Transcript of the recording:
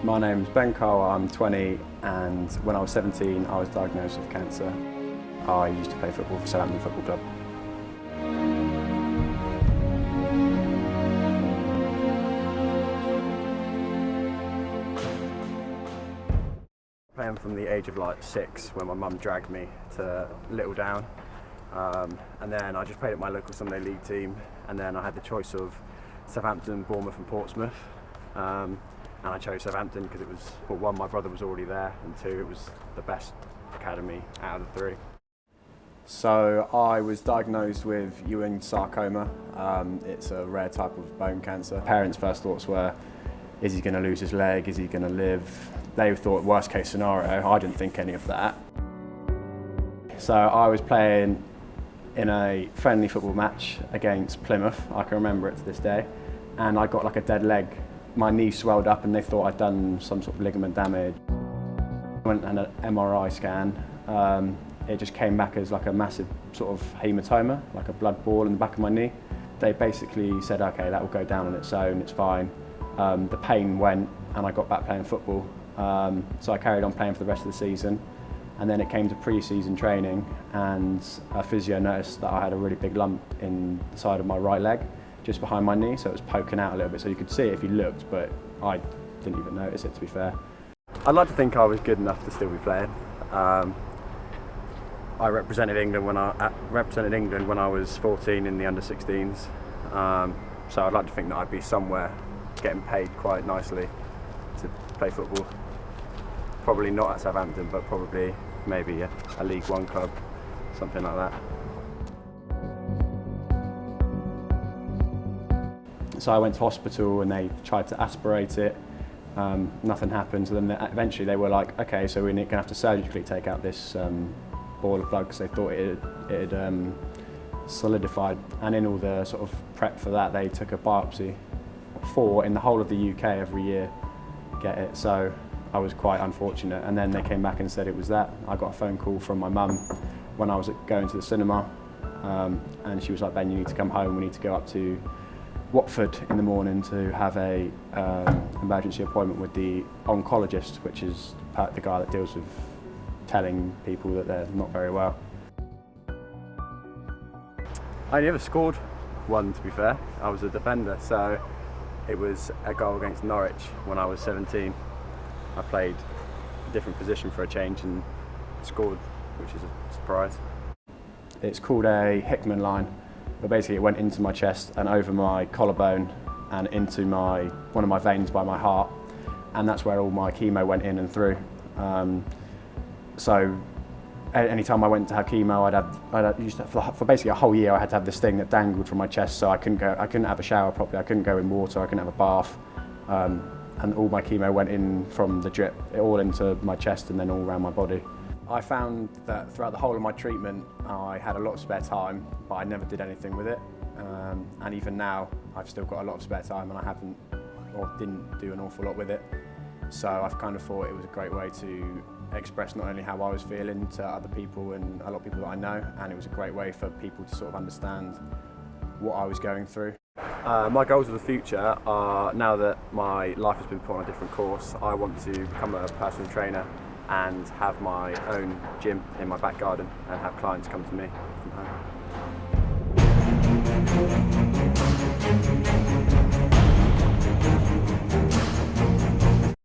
My name's Ben Cull, I'm 20, and when I was 17 I was diagnosed with cancer. I used to play football for Southampton Football Club. Playing from the age of like 6 when my mum dragged me to Little Down, and then I just played at my local Sunday League team, and then I had the choice of Southampton, Bournemouth and Portsmouth, and I chose Southampton because it was, well, one, my brother was already there, and two, it was the best academy out of the three. So I was diagnosed with Ewing sarcoma. It's a rare type of bone cancer. Parents' first thoughts were, is he going to lose his leg? Is he going to live? They thought worst case scenario. I didn't think any of that. So I was playing in a friendly football match against Plymouth. I can remember it to this day. And I got like a dead leg. My knee swelled up and they thought I'd done some sort of ligament damage. I went and had an MRI scan. It just came back as like a massive sort of hematoma, like a blood ball in the back of my knee. They basically said, okay, that will go down on its own, it's fine. The pain went and I got back playing football. So I carried on playing for the rest of the season. And then it came to pre-season training and a physio noticed that I had a really big lump in the side of my right leg, just behind my knee, so it was poking out a little bit, so you could see it if you looked, but I didn't even notice it, to be fair. I'd like to think I was good enough to still be playing. I represented England when I was 14 in the under-16s, so I'd like to think that I'd be somewhere getting paid quite nicely to play football. Probably not at Southampton, but probably maybe a League One club, something like that. So I went to hospital and they tried to aspirate it. Nothing happened. So then eventually they were like, okay, so we're going to have to surgically take out this ball of blood because they thought it had solidified. And in all the sort of prep for that, they took a biopsy. 4 in the whole of the UK every year get it. So I was quite unfortunate. And then they came back and said it was that. I got a phone call from my mum when I was going to the cinema, and she was like, Ben, you need to come home. We need to go up to Watford in the morning to have a emergency appointment with the oncologist, which is the guy that deals with telling people that they're not very well. I never scored one, to be fair. I was a defender, so it was a goal against Norwich when I was 17. I played a different position for a change and scored, which is a surprise. It's called a Hickman line. But basically it went into my chest and over my collarbone and into one of my veins by my heart, and that's where all my chemo went in and through. So any time I went to have chemo, for basically a whole year I had to have this thing that dangled from my chest, so I couldn't have a shower properly, I couldn't go in water, I couldn't have a bath, and all my chemo went in from the drip, all into my chest and then all around my body. I found that throughout the whole of my treatment I had a lot of spare time, but I never did anything with it. And even now I've still got a lot of spare time and I haven't or didn't do an awful lot with it. So I've kind of thought it was a great way to express not only how I was feeling to other people and a lot of people that I know, and it was a great way for people to sort of understand what I was going through. My goals of the future are, now that my life has been put on a different course, I want to become a personal trainer and have my own gym in my back garden and have clients come to me from home.